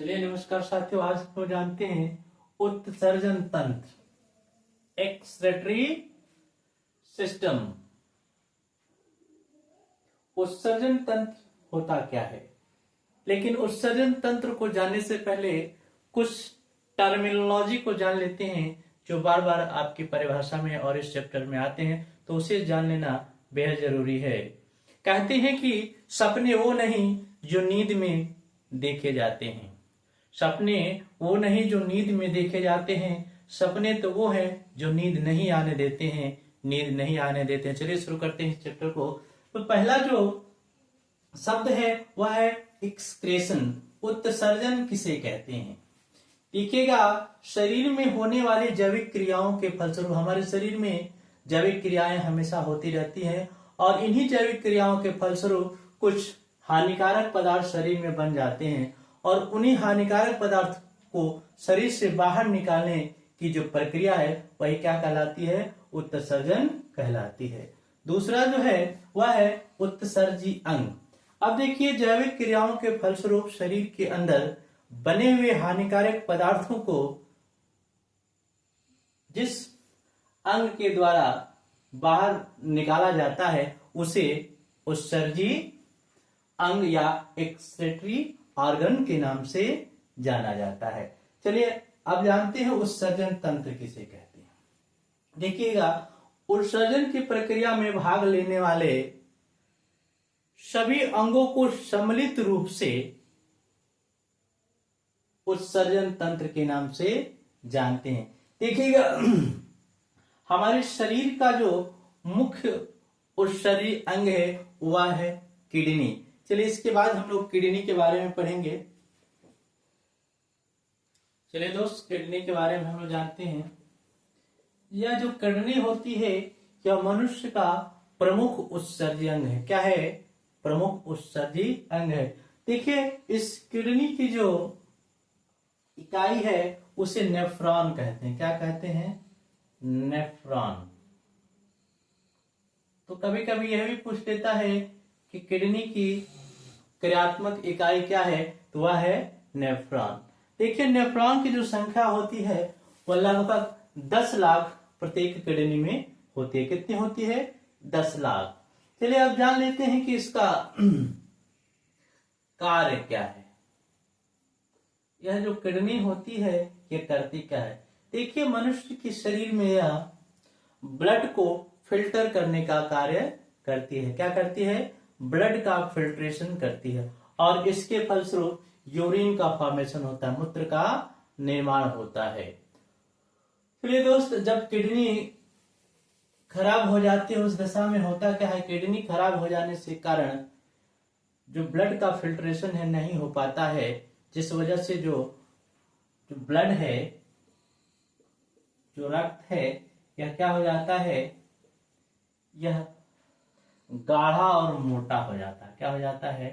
चलिए नमस्कार साथियों, आज हम जानते हैं उत्सर्जन तंत्र, एक्सक्रीटरी सिस्टम। उत्सर्जन तंत्र होता क्या है? लेकिन उत्सर्जन तंत्र को जानने से पहले कुछ टर्मिनोलॉजी को जान लेते हैं जो बार बार आपकी परिभाषा में और इस चैप्टर में आते हैं, तो उसे जान लेना बेहद जरूरी है। कहते हैं कि सपने वो नहीं जो नींद में देखे जाते हैं। सपने वो नहीं जो नींद में देखे जाते हैं, सपने तो वो है जो नींद नहीं आने देते हैं, नींद नहीं आने देते हैं। चलिए शुरू करते हैं इस चैप्टर को। तो पहला जो शब्द है वह है एक्सक्रेशन। उत्सर्जन किसे कहते हैं? देखिएगा, शरीर में होने वाली जैविक क्रियाओं के फलस्वरूप हमारे शरीर में जैविक क्रियाएं हमेशा होती रहती हैं और इन्हीं जैविक क्रियाओं के फलस्वरूप कुछ हानिकारक पदार्थ शरीर में बन जाते हैं और उन्हीं हानिकारक पदार्थ को शरीर से बाहर निकालने की जो प्रक्रिया है वही क्या कहलाती है? उत्सर्जन कहलाती है। दूसरा जो है वह है उत्सर्जी अंग। अब देखिए, जैविक क्रियाओं के फलस्वरूप शरीर के अंदर बने हुए हानिकारक पदार्थों को जिस अंग के द्वारा बाहर निकाला जाता है उसे उत्सर्जी अंग या एक्सक्रीटरी ऑर्गन के नाम से जाना जाता है। चलिए अब जानते हैं उत्सर्जन तंत्र किसे कहते हैं। देखिएगा, उत्सर्जन की प्रक्रिया में भाग लेने वाले सभी अंगों को सम्मिलित रूप से उत्सर्जन तंत्र के नाम से जानते हैं। देखिएगा, हमारे शरीर का जो मुख्य उत्सर्जी अंग है वह है किडनी। चलिए इसके बाद हम लोग किडनी के बारे में पढ़ेंगे। चलिए दोस्त, किडनी के बारे में हम लोग जानते हैं। यह जो किडनी होती है यह मनुष्य का प्रमुख उत्सर्जी अंग है। क्या है? प्रमुख उत्सर्जी अंग है। देखिए, इस किडनी की जो इकाई है उसे नेफ्रॉन कहते हैं। क्या कहते हैं? नेफ्रॉन। तो कभी कभी यह भी पूछ लेता है कि किडनी की क्रियात्मक इकाई क्या है, तो वह है नेफ्रॉन। देखिए, नेफ्रॉन की जो संख्या होती है वह लगभग 10 लाख प्रत्येक किडनी में होती है। कितनी होती है? 10 लाख। चलिए अब जान लेते हैं कि इसका कार्य क्या है। यह जो किडनी होती है यह करती क्या है? देखिए, मनुष्य के शरीर में यह ब्लड को फिल्टर करने का कार्य करती है। क्या करती है? ब्लड का फिल्ट्रेशन करती है और इसके फलस्वरूप यूरिन का फॉर्मेशन होता है, मूत्र का निर्माण होता है। चलिए दोस्त, जब किडनी खराब हो जाती है उस दशा में होता क्या है? किडनी खराब हो जाने से कारण जो ब्लड का फिल्ट्रेशन है नहीं हो पाता है, जिस वजह से जो ब्लड है, जो रक्त है, यह क्या हो जाता है? यह गाढ़ा और मोटा हो जाता है। क्या हो जाता है?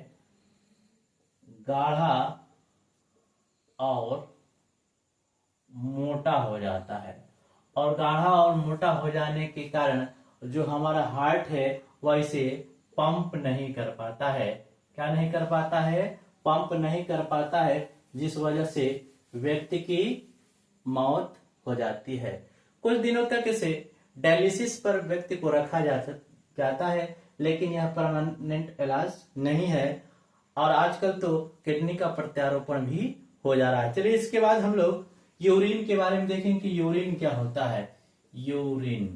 गाढ़ा और मोटा हो जाता है। और गाढ़ा और मोटा हो जाने के कारण जो हमारा हार्ट है वह इसे पंप नहीं कर पाता है। क्या नहीं कर पाता है? पंप नहीं कर पाता है, जिस वजह से व्यक्ति की मौत हो जाती है। कुछ दिनों तक इसे डायलिसिस पर व्यक्ति को रखा जाता है, लेकिन यह परमानेंट इलाज नहीं है और आजकल तो किडनी का प्रत्यारोपण भी हो जा रहा है। चलिए इसके बाद हम लोग यूरिन के बारे में देखें कि यूरिन क्या होता है। यूरिन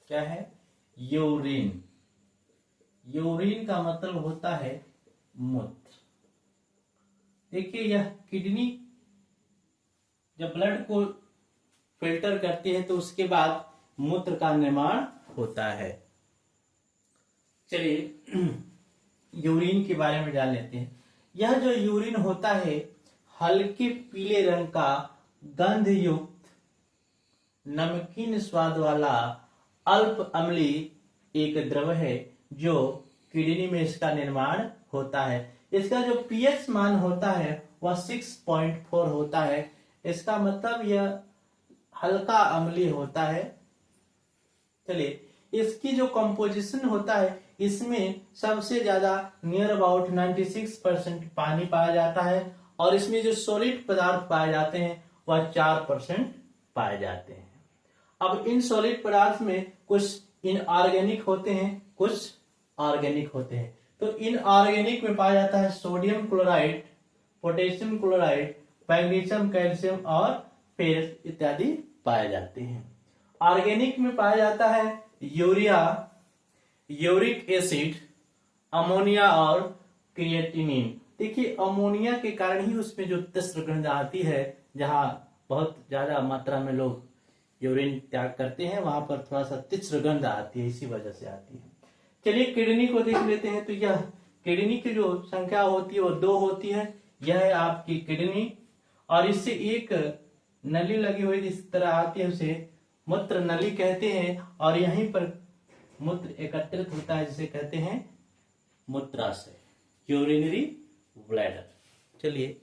क्या है? यूरिन। यूरिन का मतलब होता है मूत्र। देखिए, यह किडनी जब ब्लड को फिल्टर करती है तो उसके बाद मूत्र का निर्माण होता है। चलिए यूरिन के बारे में जान लेते हैं। यह जो यूरिन होता है हल्के पीले रंग का गंध युक्त नमकीन स्वाद वाला अल्प अम्लीय एक द्रव है जो किडनी में इसका निर्माण होता है। इसका जो पीएच मान होता है वह 6.4 होता है। इसका मतलब यह हल्का अम्लीय होता है। चलिए, इसकी जो कंपोजिशन होता है इसमें सबसे ज्यादा नियर अबाउट 96% पानी पाया जाता है और इसमें जो सॉलिड पदार्थ पाए जाते हैं वह 4% पाए जाते हैं। अब इन सॉलिड पदार्थ में कुछ इनऑर्गेनिक होते हैं, कुछ ऑर्गेनिक होते हैं। तो इनऑर्गेनिक में पाया जाता है sodium chloride, potassium chloride, magnesium, calcium और फेरस इत्यादि पाए जाते हैं। ऑर्गेनिक में पाया जाता है यूरिया, यूरिक एसिड, अमोनिया और क्रिएटिनिन। देखिए अमोनिया के कारण ही उसमें जो तीव्र गंध आती है, जहां बहुत ज्यादा मात्रा में लोग यूरिन त्याग करते हैं वहां पर थोड़ा सा तीव्र गंध आती है, इसी वजह से आती है। चलिए किडनी को देख लेते हैं। तो यह किडनी की जो संख्या होती है वो 2 होती है। यह है आपकी किडनी और इससे एक नली लगी हुई इस तरह आती है, उसे मूत्र नली कहते हैं और यहीं पर मूत्र एकत्रित होता है जिसे कहते हैं मूत्राशय, यूरिनरी ब्लैडर। चलिए